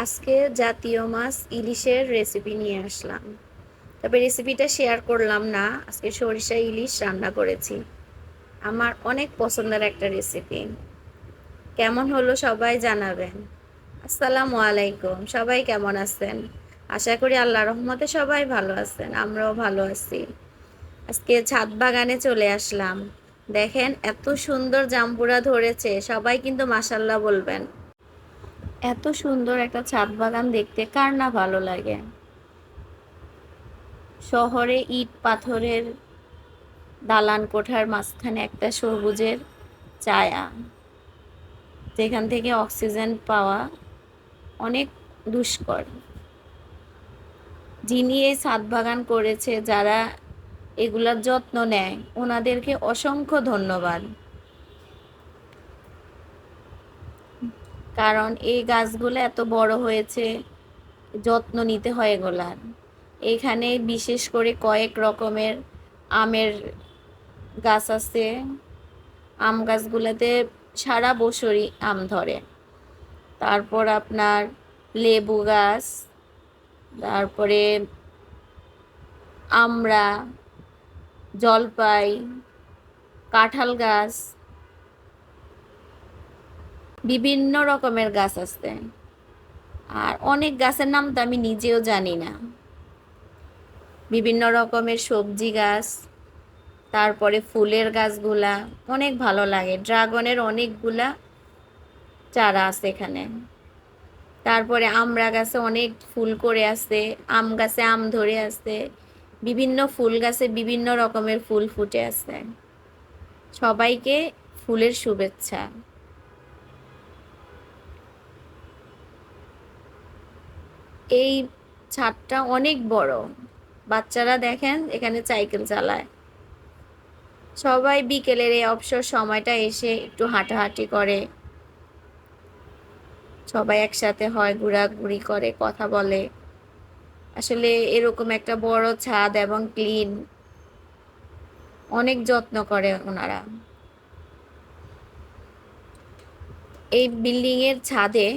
আজকে জাতীয় মাছ ইলিশের রেসিপি নিয়ে আসলাম। তবে রেসিপিটা শেয়ার করলাম না। আজকে সরিষা ইলিশ রান্না করেছি। আমার অনেক পছন্দের একটা রেসিপি। কেমন হলো সবাই জানাবেন। আসসালামু আলাইকুম, সবাই কেমন আছেন? আশা করি আল্লাহর রহমতে সবাই ভালো আছেন, আমরাও ভালো আছি। আজকে ছাদ বাগানে চলে আসলাম। দেখেন এত সুন্দর জাম্বুরা ধরেছে, সবাই কিন্তু মাশাল্লাহ বলবেন। এত সুন্দর একটা ছাদ বাগান দেখতে কার না ভালো লাগে। শহরে ইট পাথরের দালান কোঠার মাঝখানে একটা সবুজের ছায়া, যেখান থেকে অক্সিজেন পাওয়া অনেক দুষ্কর। যিনি এই ছাদ বাগান করেছে, যারা এগুলার যত্ন নেয়, ওনাদেরকে অসংখ্য ধন্যবাদ। কারণ এই গাছগুলো এত বড় হয়েছে, যত্ন নিতে হয় এগুলার। এখানে বিশেষ করে কয়েক রকমের আমের গাছ আছে। আম গাছগুলোতে সারা বছরই আম ধরে। তারপর আপনার লেবু গাছ, তারপরে আমড়া, জলপাই, কাঁঠাল গাছ, বিভিন্ন রকমের গাছ আছে। আর অনেক গাছের নাম তো আমি নিজেও জানি না। বিভিন্ন রকমের সবজি গাছ, তারপরে ফুলের গাছগুলা অনেক ভালো লাগে। ড্রাগনের অনেকগুলা চারা আছে এখানে। তারপরে আমড়া গাছে অনেক ফুল করে আছে, আম গাছে আম ধরে আছে, বিভিন্ন ফুল গাছে বিভিন্ন রকমের ফুল ফুটে আছে। সবাইকে ফুলের শুভেচ্ছা। এই ছাদটা অনেক বড়। বাচ্চারা দেখেন এখানে সাইকেল চালায়। সবাই বিকেলের এই অবসর সময়টা এসে একটু হাঁটাহাঁটি করে, সবাই একসাথে হয়, ঘোরাঘুরি করে, কথা বলে। আসলে এরকম একটা বড় ছাদ এবং ক্লিন, অনেক যত্ন করে ওনারা। এই বিল্ডিং এর ছাদে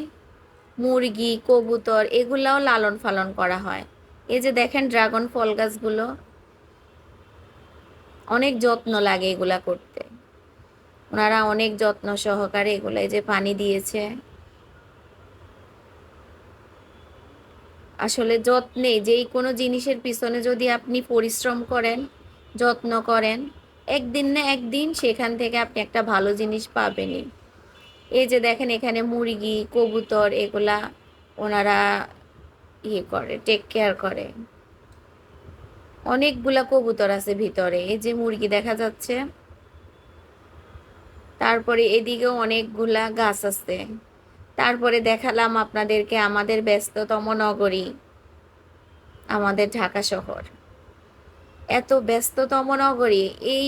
মুরগি, কবুতর এগুলাও লালন পালন করা হয়। এই যে দেখেন ড্রাগন ফল গাছগুলো, অনেক যত্ন লাগে এগুলা করতে। ওনারা অনেক যত্ন সহকারে এগুলা, এই যে পানি দিয়েছে। আসলে যত্নে, যেই কোনো জিনিসের পিছনে যদি আপনি পরিশ্রম করেন, যত্ন করেন, একদিন না একদিন সেখান থেকে আপনি একটা ভালো জিনিস পাবেনই। এই যে দেখেন এখানে মুরগি, কবুতর এগুলা ওনারা করে, টেক কেয়ার করে। অনেকগুলা কবুতর আছে ভিতরে, এই যে মুরগি দেখা যাচ্ছে। তারপরে এদিকেও অনেকগুলা গাছ আছে। তারপরে দেখালাম আপনাদেরকে আমাদের ব্যস্ততম নগরী, আমাদের ঢাকা শহর। এত ব্যস্ততম নগরী, এই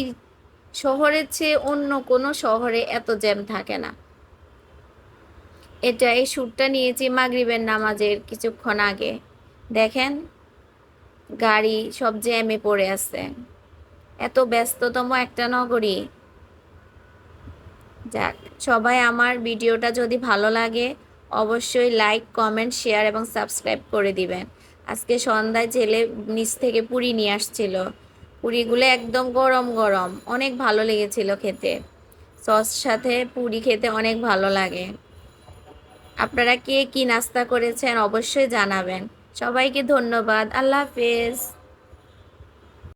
শহরের চেয়ে অন্য কোনো শহরে এত জ্যাম থাকে না। এই শ্যুটটা নিয়েছি মাগরিবের নামাজের কিছুক্ষণ আগে। দেখেন গাড়ি সব জ্যামে পড়ে আছে। এত ব্যস্ততম একটা নগরী। যাক, সবাই আমার ভিডিওটা যদি ভালো লাগে অবশ্যই লাইক, কমেন্ট, শেয়ার এবং সাবস্ক্রাইব করে দিবেন। আজকে সন্ধ্যায় ছেলে নিচ থেকে পুরি নিয়ে আসছিল। পুরিগুলো একদম গরম গরম, অনেক ভালো লেগেছিল খেতে। সস সাথে পুরি খেতে অনেক ভালো লাগে। আপনারা কে কি নাস্তা করেছেন অবশ্যই জানাবেন। সবাইকে ধন্যবাদ। আল্লাহ হাফেজ।